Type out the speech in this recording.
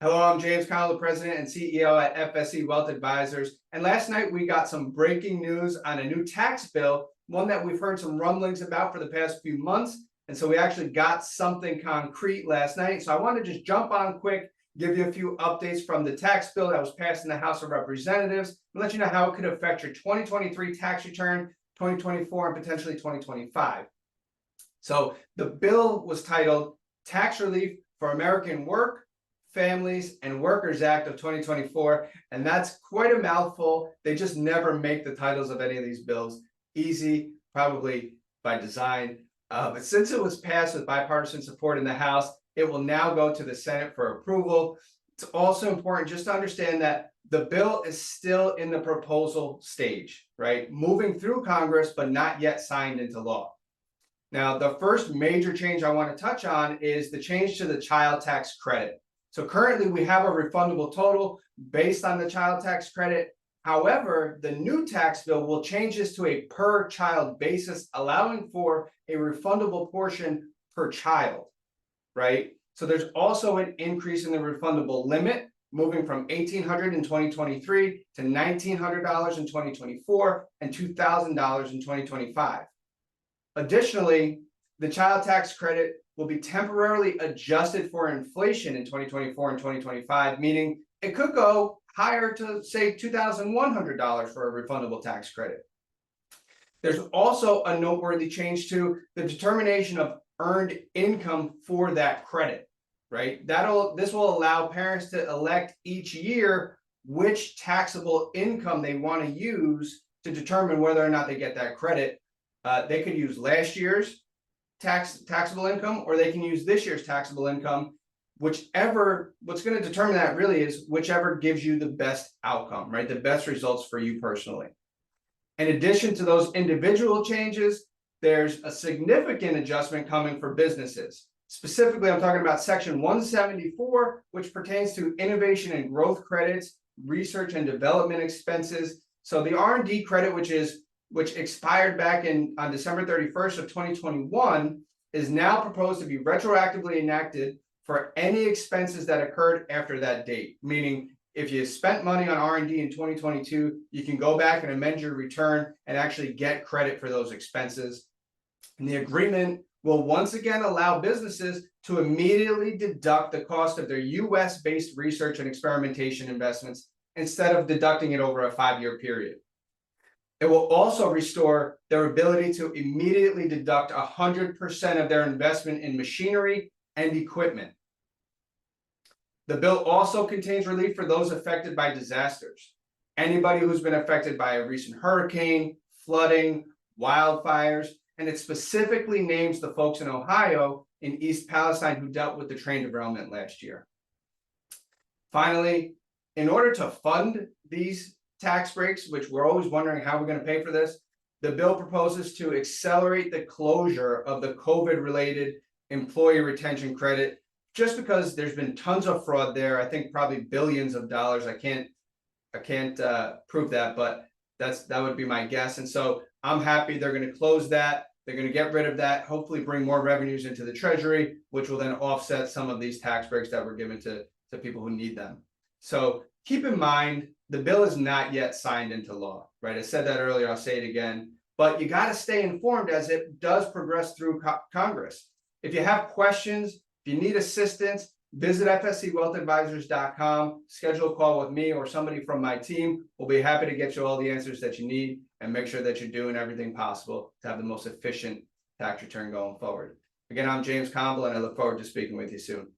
Hello, I'm James Comblo, President and CEO at FSC Wealth Advisors. And last night we got some breaking news on a new tax bill, one that we've heard some rumblings about for the past few months. And so we actually got something concrete last night. So I want to just jump on quick, give you a few updates from the tax bill that was passed in the House of Representatives, and let you know how it could affect your 2023 tax return, 2024, and potentially 2025. So the bill was titled Tax Relief for American Work, Families and Workers Act of 2024, and that's quite a mouthful. They just never make the titles of any of these bills easy, probably by design. But since it was passed with bipartisan support in the House, it will now go to the Senate for approval. It's also important just to understand that the bill is still in the proposal stage, right? Moving through Congress, but not yet signed into law. Now, the first major change I want to touch on is the change to the child tax credit. So currently we have a refundable total based on the child tax credit. However, the new tax bill will change this to a per child basis, allowing for a refundable portion per child, right? So there's also an increase in the refundable limit, moving from $1,800 in 2023 to $1,900 in 2024 and $2,000 in 2025. Additionally, the child tax credit will be temporarily adjusted for inflation in 2024 and 2025, meaning it could go higher to, say, $2,100 for a refundable tax credit. There's also a noteworthy change to the determination of earned income for that credit, right? This will allow parents to elect each year which taxable income they want to use to determine whether or not they get that credit. They could use last year's taxable income, or they can use this year's taxable income. What's going to determine that really is whichever gives you the best outcome, right? The best results for you personally. In addition to those individual changes, there's a significant adjustment coming for businesses. Specifically, I'm talking about Section 174, which pertains to innovation and growth credits, research and development expenses. So the R&D credit, which expired back on December 31st of 2021, is now proposed to be retroactively enacted for any expenses that occurred after that date. Meaning, if you spent money on R&D in 2022, you can go back and amend your return and actually get credit for those expenses. And the agreement will once again allow businesses to immediately deduct the cost of their US-based research and experimentation investments instead of deducting it over a 5-year period. It will also restore their ability to immediately deduct 100% of their investment in machinery and equipment. The bill also contains relief for those affected by disasters. Anybody who's been affected by a recent hurricane, flooding, wildfires, and it specifically names the folks in Ohio in East Palestine who dealt with the train derailment last year. Finally, in order to fund these tax breaks, which we're always wondering how we're going to pay for this, the bill proposes to accelerate the closure of the COVID-related employee retention credit, just because there's been tons of fraud there. I think probably billions of dollars. I can't prove that, but that would be my guess. And so I'm happy they're going to close that. They're going to get rid of that, hopefully bring more revenues into the Treasury, which will then offset some of these tax breaks that were given to people who need them. So keep in mind, the bill is not yet signed into law, right? I said that earlier, I'll say it again, but you got to stay informed as it does progress through Congress. If you have questions, if you need assistance, visit fscwealthadvisors.com, schedule a call with me or somebody from my team. We'll be happy to get you all the answers that you need and make sure that you're doing everything possible to have the most efficient tax return going forward. Again, I'm James Comblo, and I look forward to speaking with you soon.